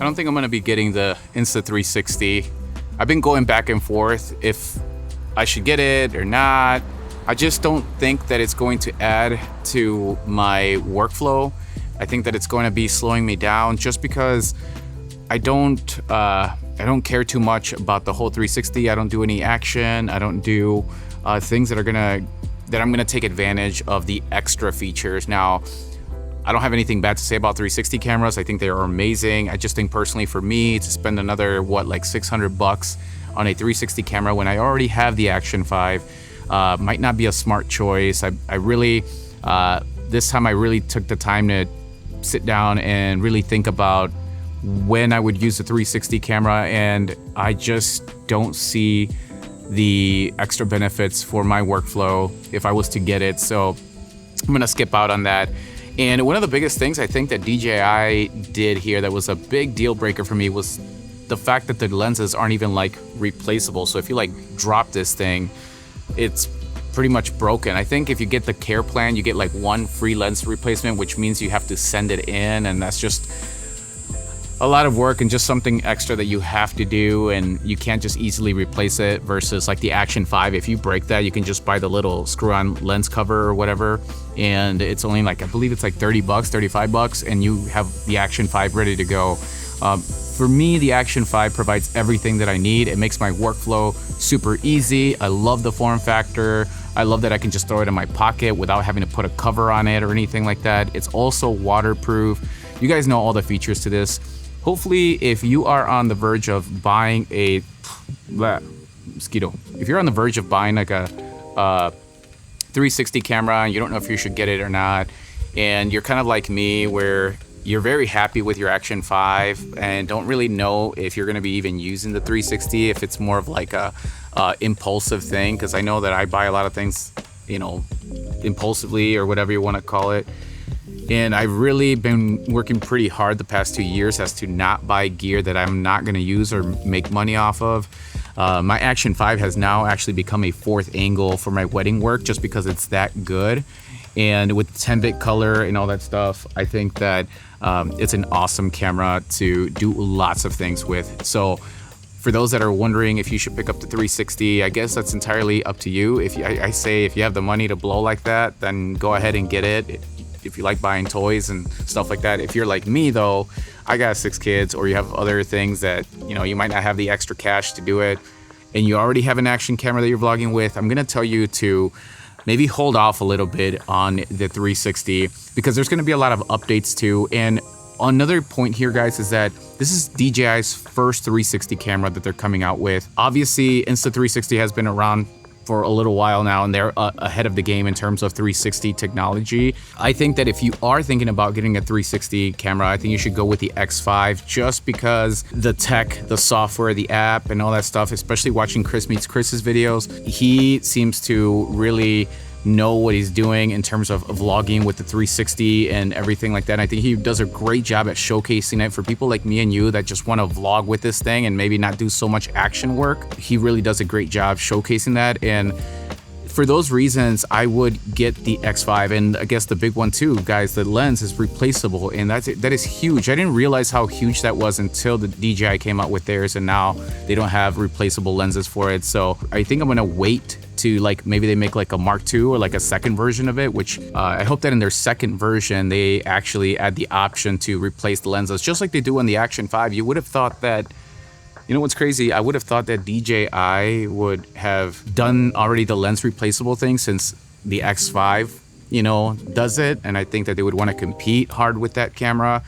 don't think I'm gonna be getting the Insta360. I've been going back and forth if I should get it or not. I just don't think that it's going to add to my workflow. I think that it's going to be slowing me down just because I don't care too much about the whole 360. I don't do any action. I don't do things that I'm gonna take advantage of the extra features. Now, I don't have anything bad to say about 360 cameras. I think they are amazing. I just think personally for me to spend another, like $600 on a 360 camera when I already have the Action 5 might not be a smart choice. I really, this time I really took the time to sit down and really think about when I would use the 360 camera, and I just don't see the extra benefits for my workflow if I was to get it. So I'm gonna skip out on that. And one of the biggest things I think that DJI did here that was a big deal breaker for me was the fact that the lenses aren't even like replaceable. So if you like drop this thing, it's pretty much broken. I think if you get the care plan, you get like one free lens replacement, which means you have to send it in, and that's just a lot of work and just something extra that you have to do, and you can't just easily replace it versus like the Action 5. If you break that, you can just buy the little screw-on lens cover or whatever, and it's only like, I believe it's like $30, $35, and you have the Action 5 ready to go. For me, the Action 5 provides everything that I need. It makes my workflow super easy. I love the form factor. I love that I can just throw it in my pocket without having to put a cover on it or anything like that. It's also waterproof. You guys know all the features to this. Hopefully, if you are on the verge of buying a mosquito, if you're on the verge of buying like a 360 camera and you don't know if you should get it or not, and you're kind of like me where you're very happy with your Action 5 and don't really know if you're going to be even using the 360, if it's more of like a impulsive thing, because I know that I buy a lot of things, you know, impulsively or whatever you want to call it. And I've really been working pretty hard the past 2 years as to not buy gear that I'm not going to use or make money off of. My Action 5 has now actually become a fourth angle for my wedding work just because it's that good. And with 10-bit color and all that stuff, I think that it's an awesome camera to do lots of things with. So for those that are wondering if you should pick up the 360, I guess that's entirely up to you. I say if you have the money to blow like that, then go ahead and get it. If you like buying toys and stuff like that. If you're like me though, I got 6 kids, or you have other things that, you know, you might not have the extra cash to do it, and you already have an action camera that you're vlogging with, I'm gonna tell you to maybe hold off a little bit on the 360 because there's gonna be a lot of updates too. And another point here, guys, is that this is DJI's first 360 camera that they're coming out with. Obviously, Insta360 has been around for a little while now, and they're ahead of the game in terms of 360 technology. I think that if you are thinking about getting a 360 camera, I think you should go with the X5 just because the tech, the software, the app, and all that stuff, especially watching Chris Meets Chris's videos, he seems to really know what he's doing in terms of vlogging with the 360 and everything like that. And I think he does a great job at showcasing it for people like me and you that just want to vlog with this thing and maybe not do so much action work. He really does a great job showcasing that. And for those reasons, I would get the X5. And I guess the big one too, guys, the lens is replaceable, and that is huge. I didn't realize how huge that was until the DJI came out with theirs, and now they don't have replaceable lenses for it. So I think I'm gonna wait to like maybe they make like a Mark II or like a second version of it, which I hope that in their second version they actually add the option to replace the lenses just like they do on the Action 5. You would have thought that, you know what's crazy? I would have thought that DJI would have done already the lens replaceable thing since the X5, you know, does it. And I think that they would want to compete hard with that camera.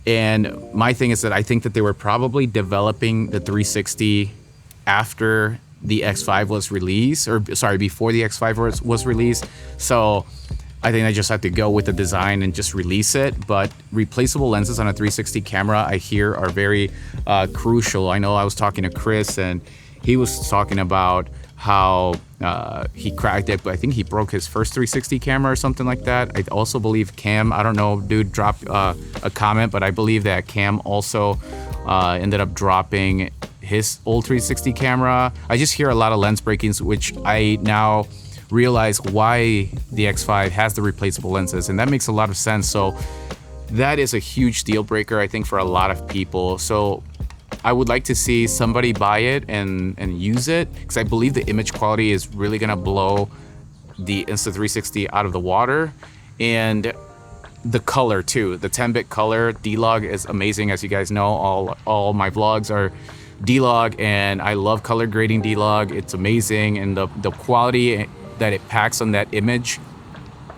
And my thing is that I think that they were probably developing the 360 after the X5 was released, or sorry, before the X5 was released. So I think I just have to go with the design and just release it. But replaceable lenses on a 360 camera, I hear, are very crucial. I know I was talking to Chris and he was talking about how he cracked it, but I think he broke his first 360 camera or something like that. I also believe Cam, I don't know, dude dropped a comment, but I believe that Cam also ended up dropping his old 360 camera. I just hear a lot of lens breakings, which I now realize why the X5 has the replaceable lenses, and that makes a lot of sense. So that is a huge deal breaker, I think, for a lot of people. So I would like to see somebody buy it and use it, because I believe the image quality is really gonna blow the Insta360 out of the water. And the color too, the 10-bit color D-Log is amazing. As you guys know, all my vlogs are D-Log, and I love color grading D-Log. It's amazing, and the quality that it packs on that image,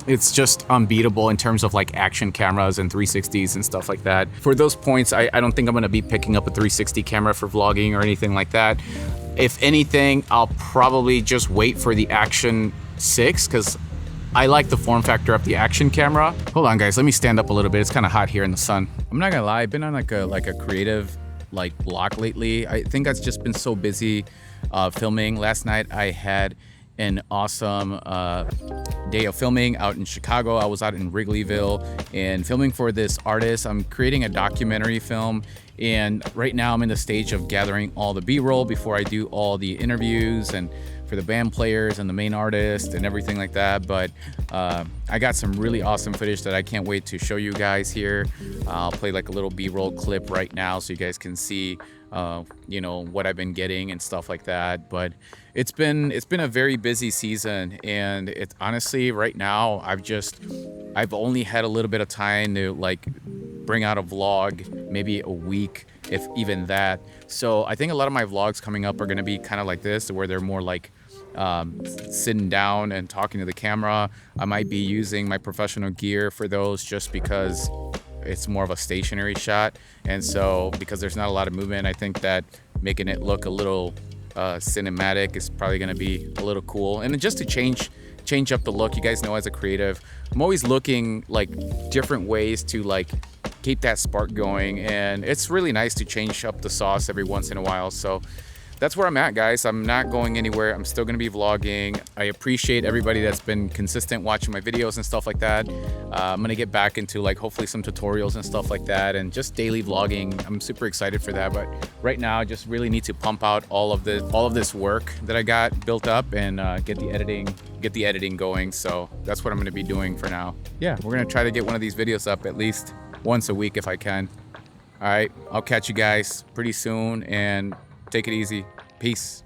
it's just unbeatable in terms of like action cameras and 360s and stuff like that. For those points, I don't think I'm gonna be picking up a 360 camera for vlogging or anything like that. If anything, I'll probably just wait for the Action 6, because I like the form factor of the Action camera. Hold on guys, let me stand up a little bit. It's kind of hot here in the sun. I'm not gonna lie, I've been on like a creative block lately. I think I've just been so busy filming. Last night I had an awesome day of filming out in Chicago. I was out in Wrigleyville and filming for this artist. I'm creating a documentary film, and right now I'm in the stage of gathering all the B-roll before I do all the interviews and for the band players and the main artist and everything like that. But I got some really awesome footage that I can't wait to show you guys here. I'll play like a little B-roll clip right now so you guys can see you know, what I've been getting and stuff like that. But it's been a very busy season, and it's honestly right now I've only had a little bit of time to like bring out a vlog, maybe a week, if even that. So I think a lot of my vlogs coming up are going to be kind of like this, where they're more like sitting down and talking to the camera. I might be using my professional gear for those, just because it's more of a stationary shot, and so because there's not a lot of movement, I think that making it look a little cinematic is probably going to be a little cool. And just to change up the look, you guys know, as a creative, I'm always looking like different ways to like keep that spark going, and it's really nice to change up the sauce every once in a while. So that's where I'm at, guys. I'm not going anywhere. I'm still gonna be vlogging. I appreciate everybody that's been consistent watching my videos and stuff like that. I'm gonna get back into like hopefully some tutorials and stuff like that, and just daily vlogging. I'm super excited for that. But right now, I just really need to pump out all of this work that I got built up, and get the editing going. So that's what I'm gonna be doing for now. Yeah, we're gonna try to get one of these videos up at least once a week if I can. All right, I'll catch you guys pretty soon, and take it easy. Peace.